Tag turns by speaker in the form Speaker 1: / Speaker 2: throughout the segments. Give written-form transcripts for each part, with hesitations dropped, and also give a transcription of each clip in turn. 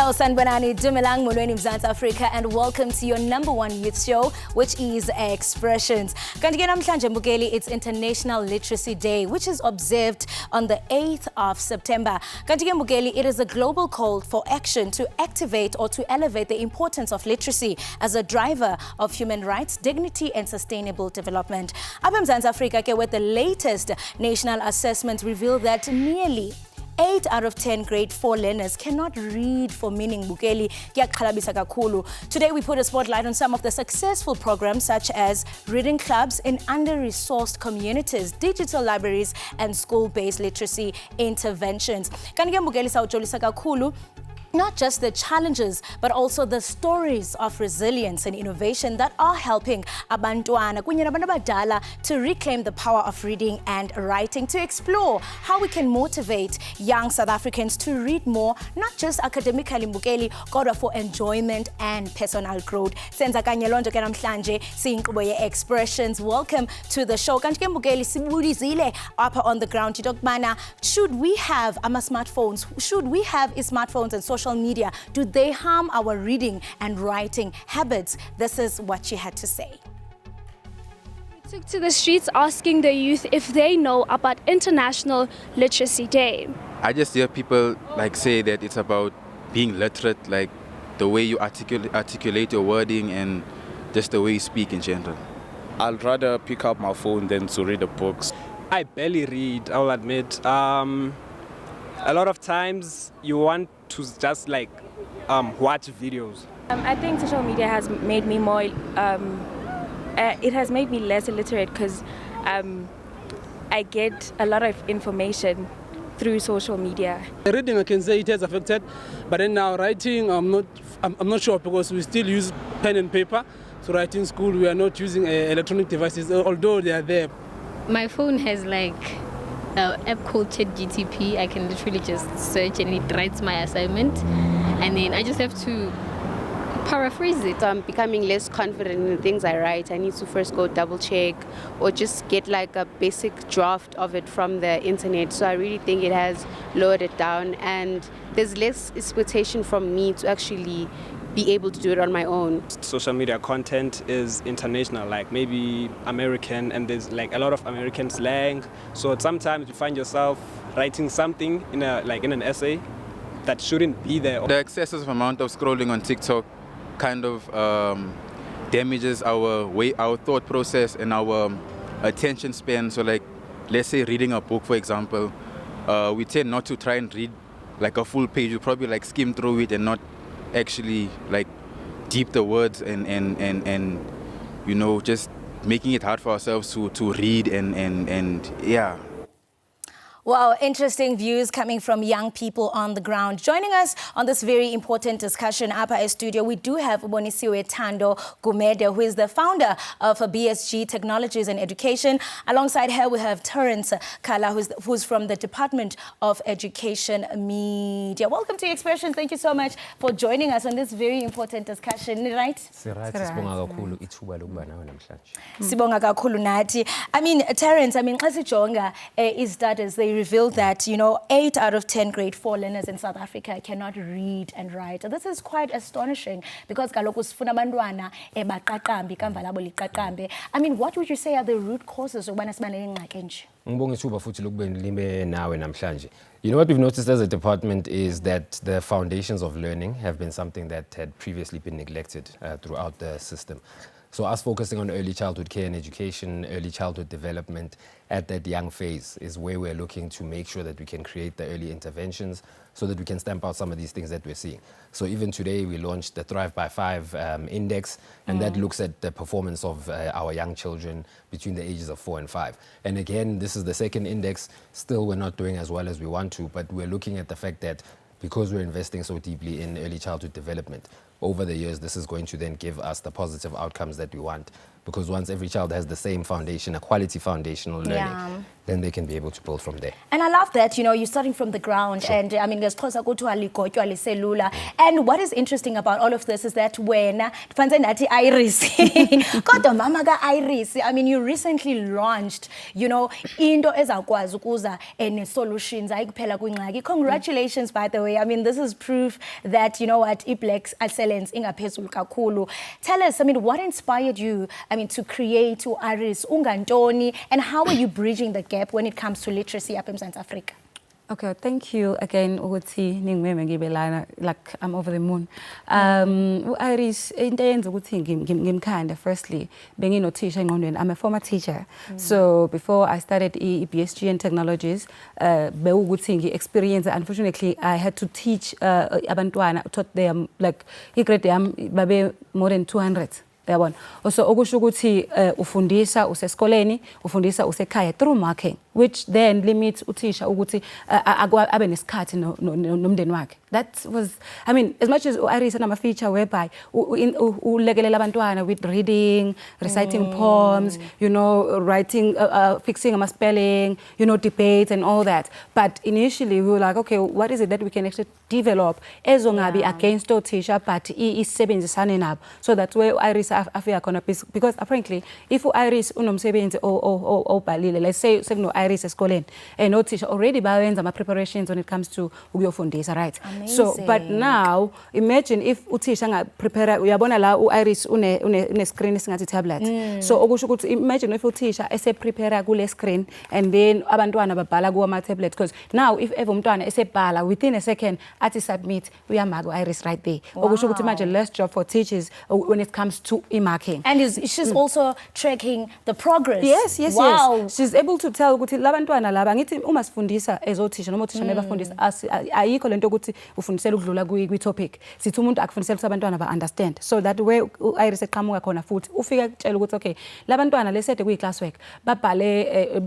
Speaker 1: Well, Sanbanani, Dumelang Molweni Mzansi Africa, and welcome to your #1 youth show, which is Expressions. Kanti ke namhlanje mbukeli, it's International Literacy Day, which is observed on the 8th of September. Kanti ke mbukeli, it is a global call for action to activate or to elevate the importance of literacy as a driver of human rights, dignity, and sustainable development. Apha Mzansi Africa, ke with the latest national assessment revealed that nearly 8 out of 10 grade 4 learners cannot read for meaning. Bukeli, kuyaqhalabisa kakhulu. Today we put a spotlight on some of the successful programs such as reading clubs in under-resourced communities, digital libraries, and school-based literacy interventions. Kanike Bukeli sawujolisa kakhulu not just the challenges, but also the stories of resilience and innovation that are helping abantwana kunye nabantu abadala to reclaim the power of reading and writing, to explore how we can motivate young South Africans to read more, not just academically mbukeli, kodwa for enjoyment and personal growth. Senza kanye lonto ke namhlanje siyinkqubo ye-Expressions. Welcome to the show. Kanti ke mbukeli sibulizile apha on the ground itokubana, should we have smartphones? Should we have smartphones and social media? Do they harm our reading and writing habits? This is what she had to say.
Speaker 2: We took to the streets asking the youth if they know about International Literacy Day.
Speaker 3: I just hear people say that it's about being literate, like the way you articulate your wording and just the way you speak in general.
Speaker 4: I'd rather pick up my phone than to read the books.
Speaker 5: I barely read, I'll admit. A lot of times you want to just watch videos.
Speaker 6: I think social media has made me more, it has made me less illiterate because I get a lot of information through social media.
Speaker 7: Reading, I can say it has affected, but then now writing, I'm not sure because we still use pen and paper. So write in school, we are not using electronic devices, although they are there.
Speaker 8: My phone has an app called ChatGTP. I can literally just search and it writes my assignment, and then I just have to paraphrase it.
Speaker 9: So I'm becoming less confident in the things I write. I need to first go double check or just get a basic draft of it from the internet. So I really think it has lowered it down, and there's less expectation from me to actually be able to do it on my own.
Speaker 5: Social media content is international, maybe American, and there's a lot of American slang. So sometimes you find yourself writing something in an essay that shouldn't be there.
Speaker 3: The excessive amount of scrolling on TikTok kind of damages our thought process and our attention span. So let's say reading a book, for example, we tend not to try and read a full page. You probably skim through it and not actually deep the words and just making it hard for ourselves to read and yeah.
Speaker 1: Well, interesting views coming from young people on the ground. Joining us on this very important discussion up at studio, we do have Bonisiwe Tando Gumede, who is the founder of BSG Technologies and Education. Alongside her, we have Terence Kala, who's from the Department of Education Media. Welcome to Expression. Thank you so much for joining us on this very important discussion, right? Sibonga kakhulu nathi. I mean, Terence, xa sijonga studies, they revealed that 8 out of 10 grade 4 learners in South Africa cannot read and write. This is quite astonishing because kaloku sifuna abantwana baqaqambe ikamva labo liqaqambe. I mean, what would you say are the root causes ukubana siba nengxaki enje?
Speaker 10: Ngibonga ithuba futhi lokubeni limbe nawe namhlanje. What we've noticed as a department is that the foundations of learning have been something that had previously been neglected throughout the system. So us focusing on early childhood care and education, early childhood development at that young phase is where we're looking to make sure that we can create the early interventions so that we can stamp out some of these things that we're seeing. So even today we launched the Thrive by 5 index, and that looks at the performance of our young children between the ages of 4 and 5. And again, this is the second index. Still, we're not doing as well as we want to, but we're looking at the fact that because we're investing so deeply in early childhood development, over the years, this is going to then give us the positive outcomes that we want. Because once every child has the same foundation, a quality foundational learning, then they can be able to build from there.
Speaker 1: And I love that, you're starting from the ground. Sure. And I mean, and what is interesting about all of this is that when Iris, Iris, I mean, you recently launched, into ezakwazi ukuza solutions. Congratulations, by the way. I mean, this is proof that, Black excellence ingaphezulu kakhulu. Tell us, I mean, what inspired you, to create Iris Ungantoni, and how are you bridging the gap when it comes to literacy up in South Africa?
Speaker 11: Okay, thank you again, Uguti Ningweme Gibelana, like I'm over the moon. Iris, in firstly, being a teacher, I'm a former teacher. So before I started BSG and technologies, experience, unfortunately, I had to teach Abantuana, taught them like more than 200. Also, okusho ukuthi ufundisa useskoleni, ufundisa usekhaya through marking, which then limits uthisha ukuthi abe nesikhathi nomndeni wakhe. That was, I mean, as much as Iris and I'm a feature whereby ulekelela abantwana with reading, reciting poems, writing, fixing a spelling, debates and all that. But initially we were like, okay, what is it that we can actually develop ezongabi against othisha, but isebenzisane nabo. So that's where Iris afika khona, because apparently if Iris unomsebenzi obhalile, let's say sekuno Iris esikoleni and othisha already bayenza ama preparations when it comes to ukuyofundisa, right?
Speaker 1: Amazing.
Speaker 11: So but now imagine if uthisha nga prepare, uyabona la Iris une screen singathi tablet. So okusho ukuthi imagine if uthisha ese prepare kule screen and then abantwana babhala kuwa tablet, because now if ever umntwana esebhala within a second athi submit, uyamaga Iris right there. Okusho ukuthi manje less job for teachers when it comes to e-marking.
Speaker 1: And she's also tracking the progress.
Speaker 11: Yes.
Speaker 1: Wow.
Speaker 11: She's able to tell ukuthi labantwana laba ngithi uma sifundisa ezothisha noma uthisha mebafundisa ayikho lento ukuthi ufundisela ukudlula kwi topic. Sithi umuntu akufundisela abantwana ba understand. So that way Iris eqhamuka khona futhi ufika kutshela ukuthi okay, labantwana lesede kuyi class work babhale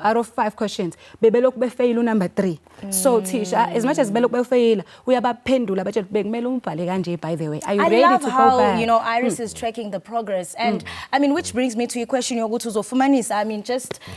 Speaker 11: out of 5 questions bebelokhu befail number 3. So teacher, as much as belokhu befail, uyabaphendula batshela bekumele umbhale kanje. By the way, are you ready to go back?
Speaker 1: I love how Iris is tracking the progress, and I mean, which brings me to your question yokuthi uzofumanisa,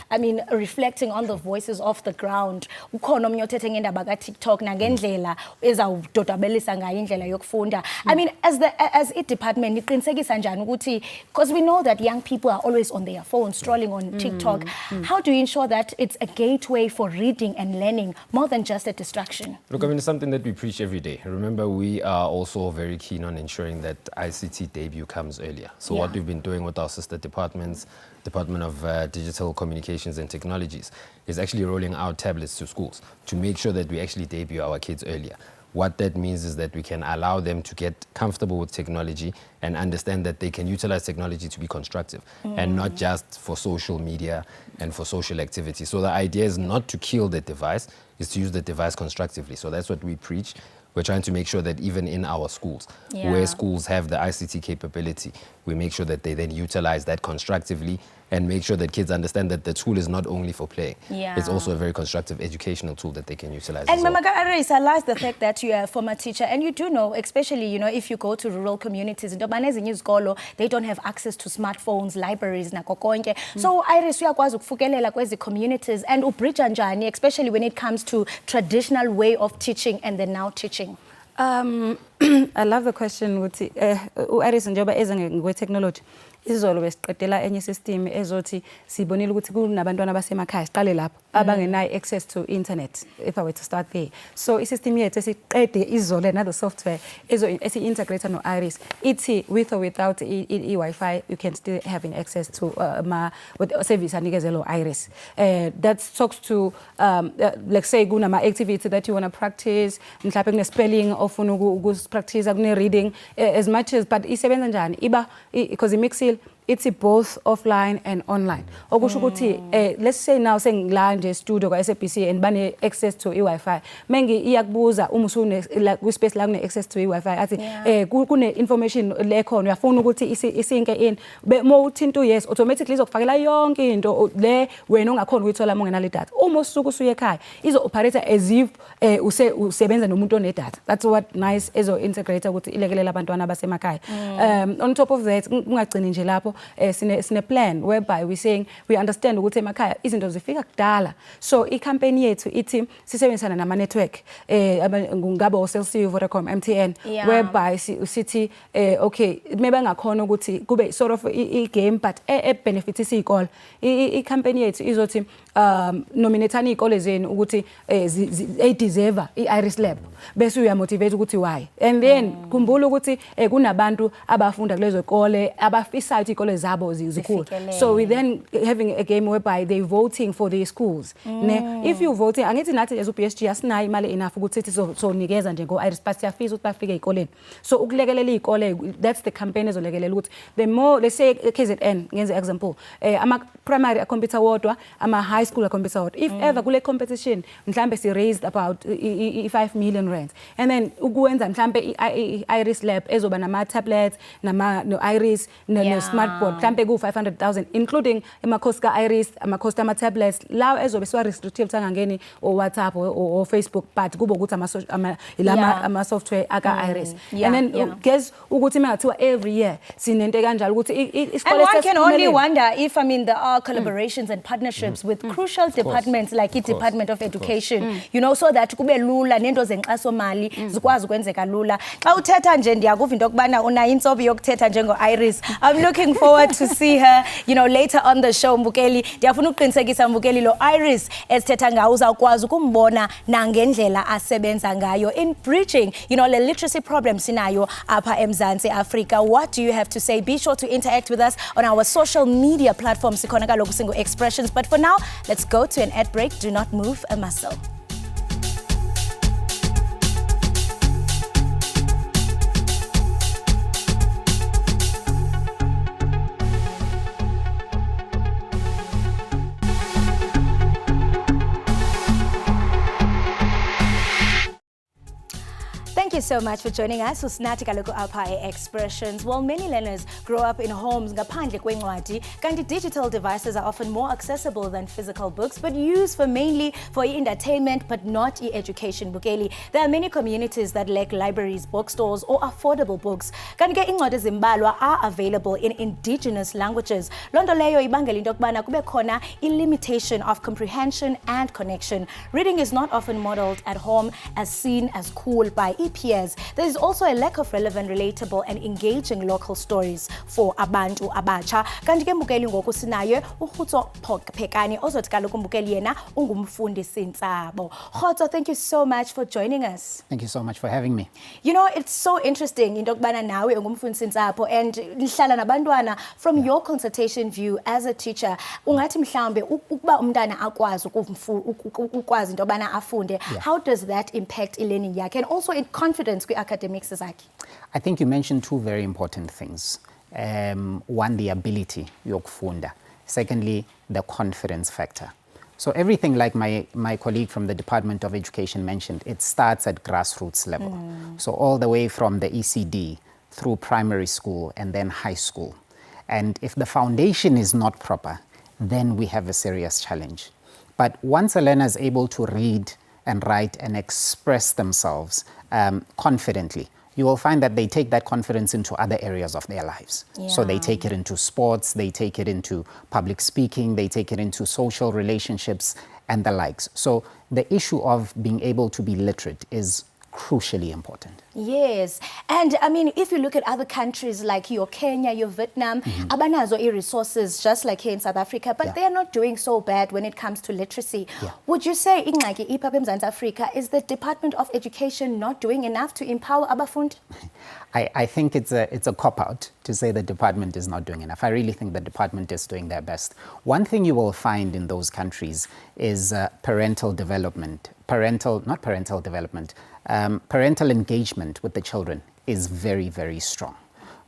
Speaker 1: I mean, reflecting on the voices of the ground. Ukhona omnye othethe ngendaba ka TikTok nangendlela ezawudodabelisa ngayo indlela yokufunda. I mean, as a department niqinisekisa njani ukuthi, because we know that young people are always on their phones strolling on TikTok. How do you ensure that it's a gateway for reading and learning more than just a distraction?
Speaker 10: Look, I mean, it's something that we preach every day. Remember, we are also very keen on ensuring that ICT debut comes earlier. So what we've been doing with our sister departments, Department of Digital Communications and Technologies, is actually rolling out tablets to schools to make sure that we actually debut our kids earlier. What that means is that we can allow them to get comfortable with technology and understand that they can utilize technology to be constructive and not just for social media and for social activity. So the idea is not to kill the device, is to use the device constructively. So that's what we preach. We're trying to make sure that even in our schools, where schools have the ICT capability, we make sure that they then utilize that constructively and make sure that kids understand that the tool is not only for play. It's also a very constructive educational tool that they can utilize.
Speaker 1: And Mama Iris, I like the fact that you are a former teacher, and you do know, especially, if you go to rural communities, they don't have access to smartphones, libraries, So Iris, uyakwazi ukufukelela kwezi communities and ubridge njani, especially when it comes to traditional way of teaching and the now teaching.
Speaker 11: I love the question ukuthi Iris njengoba eza ngekwe-technology izolo besiqedela enye system ezothi sibonile ukuthi kunabantwana basemakhaya siqale lapho abangenayo access to internet, if I were to start there. So i-system yethu esiqede izolo another software esi-integrate no Iris ithi with or without i-Wi-Fi you can still having access to with service anikezelo Iris. That talks to like say kunama activity that you want to practice, mhlawumbe kune-spelling ofuna ukupractice kune-reading as much as, but isebenza njani iba because imixile it's both offline and online. Okusho ukuthi let's say now sengila nje studio kwa SABC and bane access to i-Wi-Fi. Mengi iyakubuza uma usune ku space la kune access to i-Wi-Fi athi kune information lekhona uyafuna ukuthi isinke in mo uthinta yes automatically izokufakela yonke into le wena ungakhona ukuyithola uma ungenale data. Uma usuku usuye ekhaya izo operate as if usebenza nomuntu one data. That's what nice ezo integrator ukuthi ilekelela abantwana abasemakhaya. On top of that ungagcini nje lapho sine plan whereby we saying we understand ukuthi emakhaya izinto zifika kudala. So i-campaign yethu ithi sisebenzisana nama network ngaba uCellC, Vodacom, MTN whereby sithi okay maybe ngakhona ukuthi kube sort of i-game but benefits izikole. I-campaign yethu izothi nominatani izikole zenu ukuthi deserve i-Iris Lab bese uyamotivate ukuthi why and then khumbula ukuthi kunabantu abafunda kulezo zikole abafisayo izikole zabo zikhulu. So we then having a game whereby they voting for the schools. If you voting angithi nathi as uPSG asinayo imali enough ukuthi so nikeza nje ngo-Iris but siyafisa ukuthi bafike ezikoleni. So ukulekelela izikole that's the campaign ezolekelela ukuthi the more let's say KZN ngenze example ama primary computer wodwa ama high school computer wodwa if ever kule competition mhlambe si raised about 5 million rand and then ukwenza mhlambe i-Iris Lab ezoba nama tablets nama no Iris no smartboard mhlambe ku 500,000 including ama-cost ka-Iris ama-cost ama-tablets lawo ezobe siwa restrictive sangangeni o WhatsApp o Facebook but kube ukuthi ama-software aka-Iris and then guess ukuthi mengathiwa every year sinento kanjalo ukuthi
Speaker 1: isikole and one can only wonder if there are collaborations and partnerships with crucial departments like i-Department of Education you know so that kube lula nento zenkxaso mali zikwazi ukwenzeka lula xa uthetha nje ndiyakuva into okubana unayo insobi yokuthetha njengo-Iris. I'm looking forward to see her later on the show Mbukeli. Ndiyafuna ukuqinisekisa Mbukeli lo Iris esithetha ngawo uzawukwazi ukumbona nangendlela asebenza ngayo in bridging le literacy problem sinayo apha eMzantsi Afrika. What do you have to say? Be sure to interact with us on our social media platforms sikhona kaloku singu-Expressions, but for now let's go to an ad break. Do not move a muscle. Thank you so much for joining us. Usinathi kaloku apha Expressions. Well, many learners grow up in homes ngaphandle kwencwadi, kanti digital devices are often more accessible than physical books, but used mainly for entertainment, but not education. Bukeli, there are many communities that lack libraries, bookstores, or affordable books. Kanti ke incwadi ezimbalwa are available in indigenous languages. Londo leyo ibangela into yokubana kube khona limitation of comprehension and connection. Reading is not often modeled at home as seen as cool by peers. There is also a lack of relevant, relatable and engaging local stories for abantu abatsha. Kanti ke Mbukeli ngoku sinayo uHutso Phekani ozothi kaloku Mbukeli yena ungumfundi sintsabo. Hutso, thank you so much for joining us.
Speaker 12: Thank you so much for having me.
Speaker 1: It's so interesting into yokubana nawe ungumfundi sintsabo and nihlala nabantwana from your consultation view as a teacher. Ungathi mhlambe ukuba umntana akwazi ukwazi into yobana afunde, how does that impact learning yakhe and also in confidence kwi-academics zakhe?
Speaker 12: I think you mentioned two very important things. One, the ability yokufunda. Secondly, the confidence factor. So everything, like my colleague from the Department of Education mentioned, it starts at grassroots level. So all the way from the ECD through primary school and then high school. And if the foundation is not proper, then we have a serious challenge. But once a learner is able to read and write and express themselves confidently, you will find that they take that confidence into other areas of their lives. So they take it into sports, they take it into public speaking, they take it into social relationships and the likes. So the issue of being able to be literate is crucially important.
Speaker 1: Yes, and if you look at other countries like your Kenya, your Vietnam, abanazo resources just like here in South Africa, but they are not doing so bad when it comes to literacy. Would you say ingxaki ipha eMzantsi Afrika is the Department of Education not doing enough to empower abafundi?
Speaker 12: I think it's a cop-out to say the department is not doing enough. I really think the department is doing their best. One thing you will find in those countries is parental engagement with the children is very, very strong.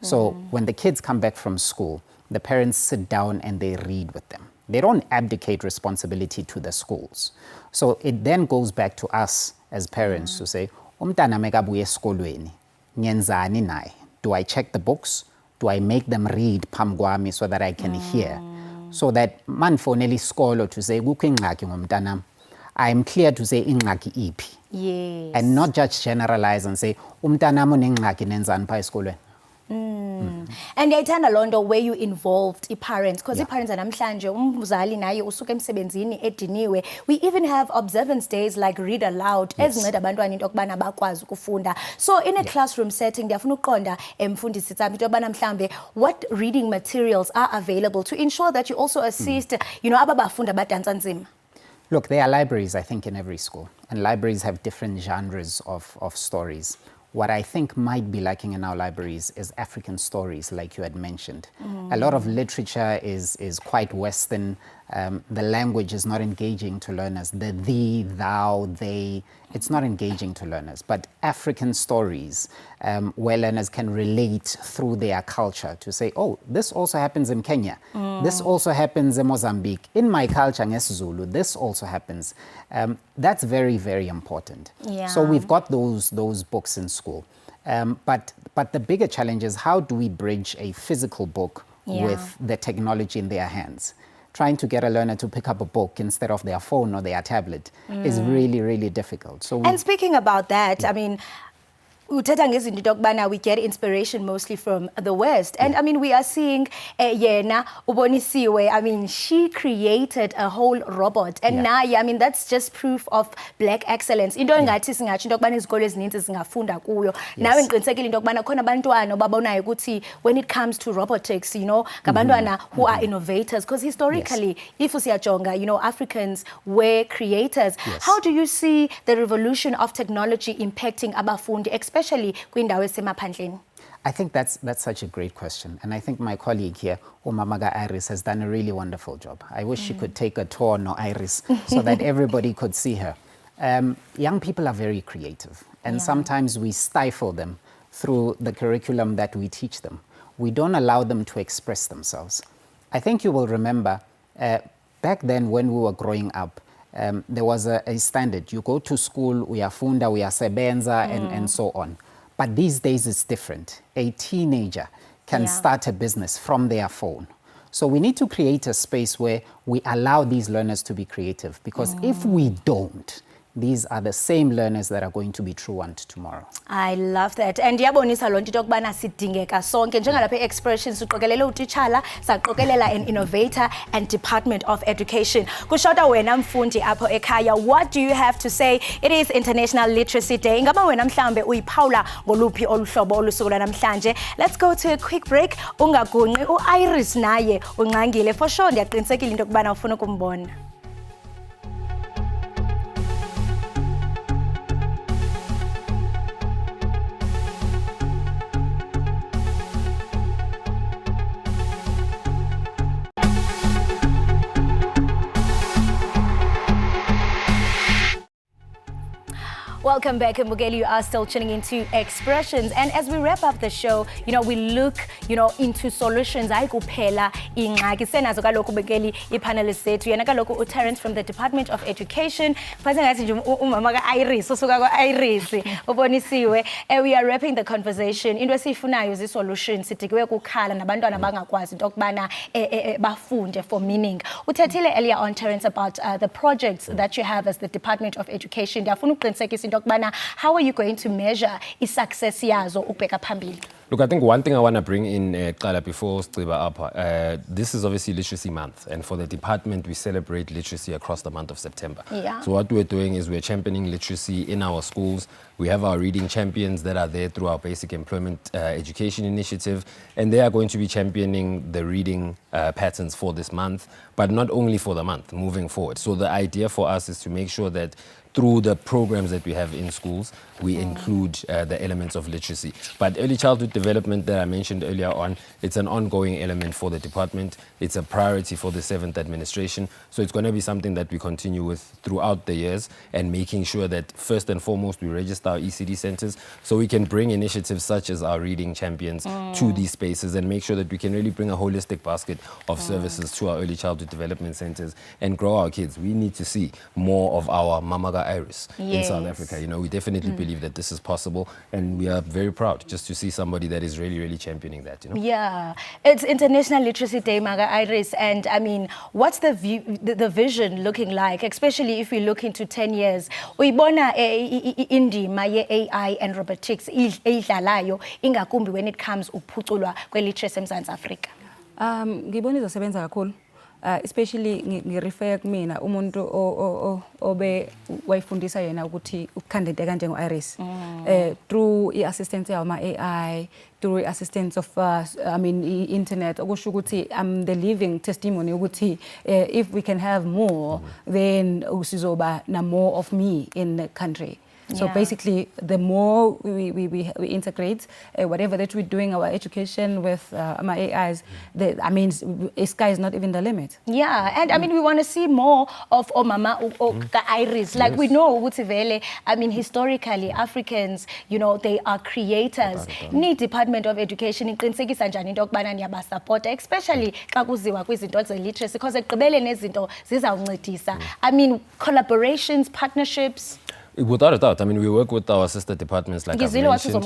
Speaker 12: So when the kids come back from school, the parents sit down and they read with them. They don't abdicate responsibility to the schools. So it then goes back to us as parents to say, umntana mekabuya esikolweni, ngenzani naye? Do I check the books? Do I make them read phambi kwami so that I can hear? So that manfonela isikolo to say kukho ingxaki ngomntanami, I am clear to say ingxaki iphi.
Speaker 1: Yes.
Speaker 12: And not just generalize and say umntanami unengxaki nenzani pha esikolweni.
Speaker 1: And ngiyayithanda loo nto where you involved i-parents because i-parents namhlanje umzali naye usuke emsebenzini ediniwe. We even have observance days like read aloud ezinceda abantwana into yokubana bakwazi ukufunda. So in a classroom setting ndiyafuna ukuqonda mfundisi Tsambi into yobana mhlambe what reading materials are available to ensure that you also assist aba bafunda badansa nzima.
Speaker 12: Look, there are libraries, I think, in every school, and libraries have different genres of stories. What I think might be lacking in our libraries is African stories, like you had mentioned. A lot of literature is quite Western. The language is not engaging to learners. The thee, thou, they, it's not engaging to learners. But African stories, where learners can relate through their culture to say, oh, this also happens in Kenya. This also happens in Mozambique. In my culture, Zulu, this also happens. That's very, very important.
Speaker 1: Yeah.
Speaker 12: So we've got those books in school. But the bigger challenge is how do we bridge a physical book with the technology in their hands? Trying to get a learner to pick up a book instead of their phone or their tablet is really, really difficult. So
Speaker 1: and speaking about that, I mean, we get inspiration mostly from the West. And I mean, we are seeing Yena Ubonisiwe. I mean, she created a whole robot. And now, I mean, that's just proof of Black excellence. Into engathi singathi into yokubana izikole ezininzi singafunda kuyo. Nawe ngiqinisekile into yokubana khona abantwana obabonayo ukuthi when it comes to robotics, ngabantwana who are innovators. Because historically, if usiyajonga, Africans were creators. How do you see the revolution of technology impacting abafundi, especially kwindawo esemaphandleni?
Speaker 12: I think that's such a great question. And I think my colleague here, Umamaga Iris, has done a really wonderful job. I wish she could take a tour, no Iris, so that everybody could see her. Young people are very creative. And sometimes we stifle them through the curriculum that we teach them. We don't allow them to express themselves. I think you will remember, back then when we were growing up, there was a standard. You go to school, uyafunda, uyasebenza, and so on. But these days it's different. A teenager can start a business from their phone. So we need to create a space where we allow these learners to be creative. Because if we don't, these are the same learners that are going to be true ones tomorrow.
Speaker 1: I love that. And yabonisa loo nto into yokubana sidingeka sonke njengalapha e-expression siqokelela utitshala saqokelela an innovator and Department of Education. Kushota wena mfundi apho ekhaya, what do you have to say? It is International Literacy Day. Ingaba wena mhlambe uyiphawula ngoluphi oluhlobo olusuku namhlanje? Let's go to a quick break. Ungagunqi u-Iris naye unqangile. For sure ndiyaqinisekile into yokubana ufuna ukumbona. Welcome back, Mbugeli. You are still tuning into Expressions. And as we wrap up the show, we look, into solutions. Hayi kuphela ingxaki. Senazo kaloku Mbugeli i-panelists zethu. Yena kaloku uTerence from the Department of Education. Phathi ngathi nje umama ka-Iris, usuka kwa-Iris, ubonisiwe. We are wrapping the conversation. Into esifunayo zi-solutions. Sidikiwe kukhala nabantwana bangakwazi into yokubana bafunde for meaning. Uthethile earlier on, Terence, about the projects that you have as the Department of Education. Ndiyafuna ukuqinisekisa how are you going to measure success yazo ukubheka phambili?
Speaker 10: Look, I think one thing I want to bring in, Kala, before Stiba up, this is obviously Literacy Month, and for the department, we celebrate literacy across the month of September. So what we're doing is we're championing literacy in our schools. We have our reading champions that are there through our basic employment education initiative, and they are going to be championing the reading patterns for this month, but not only for the month, moving forward. So the idea for us is to make sure that through the programs that we have in schools, we include the elements of literacy. But early childhood development that I mentioned earlier on, it's an ongoing element for the department. It's a priority for the 7th administration. So it's going to be something that we continue with throughout the years, and making sure that first and foremost we register our ECD centers so we can bring initiatives such as our reading champions to these spaces and make sure that we can really bring a holistic basket of services to our early childhood development centers and grow our kids. We need to see more of our Mamaga Iris in South Africa. You know, we definitely believe that this is possible, and we are very proud just to see somebody that is really, really championing that. You know?
Speaker 1: Yeah, it's International Literacy Day, Maga Iris, and I mean, what's the vision looking like, especially if we look into 10 years? Uyibona indima ye-AI and robotics idlalayo ingakumbi when it comes ukuphuculwa kwe-literacy eMzantsi Afrika.
Speaker 11: Ngibona izosebenza kakhulu. Especially ngirefer kumina umuntu obe wayifundisa yena ukuthi ukukhandideka njengo Iris through assistance yama AI, through assistance of internet, okusho ukuthi I'm the living testimony ukuthi if we can have more then sizoba na more of me in the country. So basically, the more we integrate whatever that we're doing, our education with my AIs, sky is not even the limit.
Speaker 1: Yeah, and I mean, we want to see more of Omama Iris. Like we know, historically, Africans, you know, they are creators. Need Department of Education iqinisekisa njani into yokubana niyabasupport, especially xa kuziwa kwizinto ze-literacy, because ekugqibeleni nezinto zizawuncedisa. I mean, collaborations, partnerships.
Speaker 10: Without a doubt, I mean, we work with our sister departments like I've mentioned.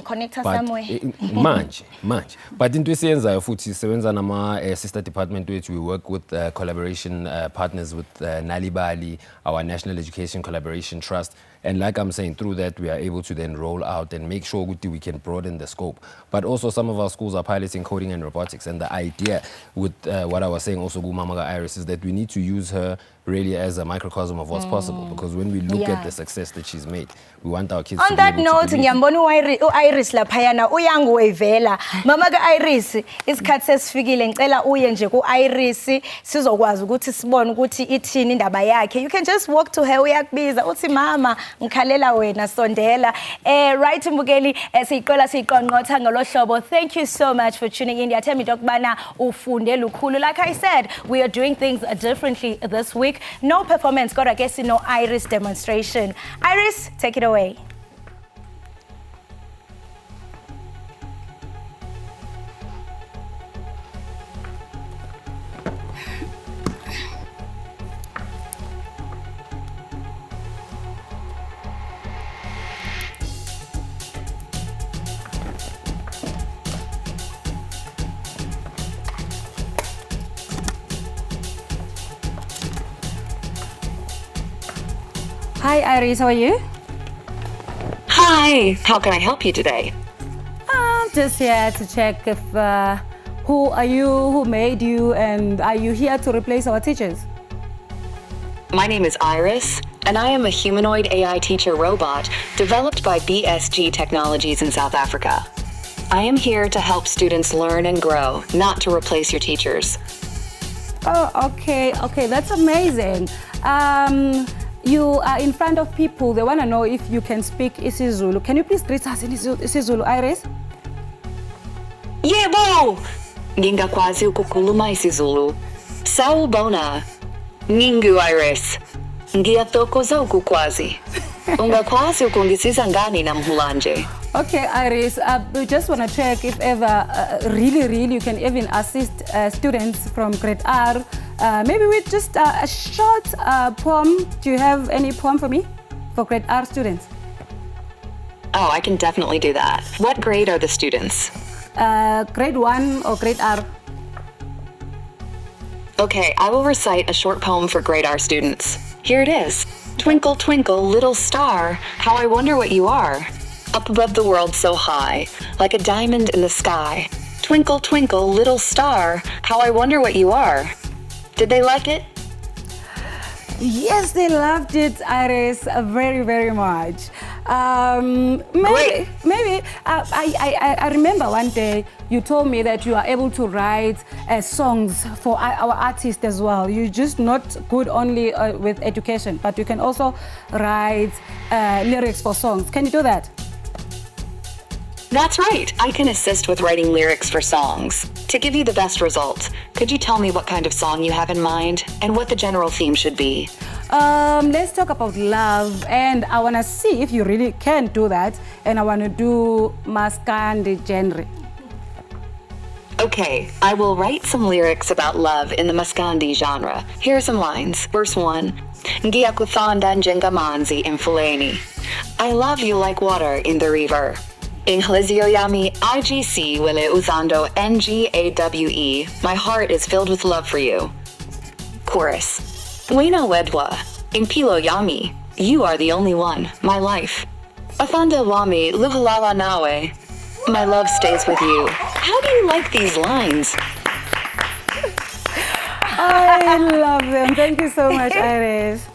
Speaker 10: Manje. But into esiyenzayo futhi sisebenza nama sister department which we work with collaboration partners with Nalibali, our National Education Collaboration Trust. And like I'm saying, through that, we are able to then roll out and make sure we can broaden the scope. But also some of our schools are piloting coding and robotics. And the idea with what I was saying also, Mamaga Iris, is that we need to use her really as a microcosm of what's possible. Because when we look at the success that she's made, we want our kids to be able to
Speaker 1: note, ngiyambona Iris laphayana uyanguwevela. Mamaga Iris, isikhathi sesifikile ngicela uye nje ku Iris sizokwazi ukuthi sibone ukuthi ithini indaba yakhe. You can just walk to her, uyakubiza uthi mama ngikhalela wena sondela. Right Mbukeli siqola siqonqotha ngolohlobo. Thank you so much for tuning in. Ndiyathemba into yokubana ufunde lukhulu. Like I said, we are doing things differently this week. No performance, God, I guess no Iris demonstration. Iris, take it away. Hi Iris, how are you?
Speaker 13: Hi, how can I help you today?
Speaker 11: I'm just here to check if who are you, who made you, and are you here to replace our teachers?
Speaker 13: My name is Iris, and I am a humanoid AI teacher robot developed by BSG Technologies in South Africa. I am here to help students learn and grow, not to replace your teachers.
Speaker 11: Oh, okay, that's amazing. You are in front of people. They want to know if you can speak isiZulu. Can you please greet us in isiZulu, Iris?
Speaker 13: Yebo! Ngingakwazi ukukhuluma isiZulu. Sawubona. Ngingu Iris. Ngiyathokoza ukukwazi. Ungakwazi ukungisiza ngani namhlanje?
Speaker 11: Okay, Iris, we just want to check if ever really you can even assist students from grade R, maybe with just a short poem. Do you have any poem for me for grade R students?
Speaker 13: Oh, I can definitely do that. What grade are the students?
Speaker 11: Grade 1 or grade R.
Speaker 13: Okay, I will recite a short poem for grade R students. Here it is. Twinkle, twinkle, little star, how I wonder what you are. Up above the world so high, like a diamond in the sky. Twinkle, twinkle, little star, how I wonder what you are. Did they like it?
Speaker 11: Yes, they loved it, Iris, very, very much. Maybe I remember one day you told me that you are able to write songs for our artists as well. You're just not good only with education, but you can also write lyrics for songs. Can you do that?
Speaker 13: That's right. I can assist with writing lyrics for songs. To give you the best result, could you tell me what kind of song you have in mind and what the general theme should be?
Speaker 11: Let's talk about love, and I want to see if you really can do that, and I want to do Maskandi genre.
Speaker 13: Okay, I will write some lyrics about love in the Maskandi genre. Here are some lines. Verse 1. Ngiyakuthanda njengamanzi emfuleni. I love you like water in the river. Inhlizio yami IGC wile uzando NGAWE. My heart is filled with love for you. Chorus. Wena wedwa. Impilo yami. You are the only one, my life. Athanda wami luhalala nawe. My love stays with you. How do you like these lines?
Speaker 11: I love them. Thank you so much, Iris.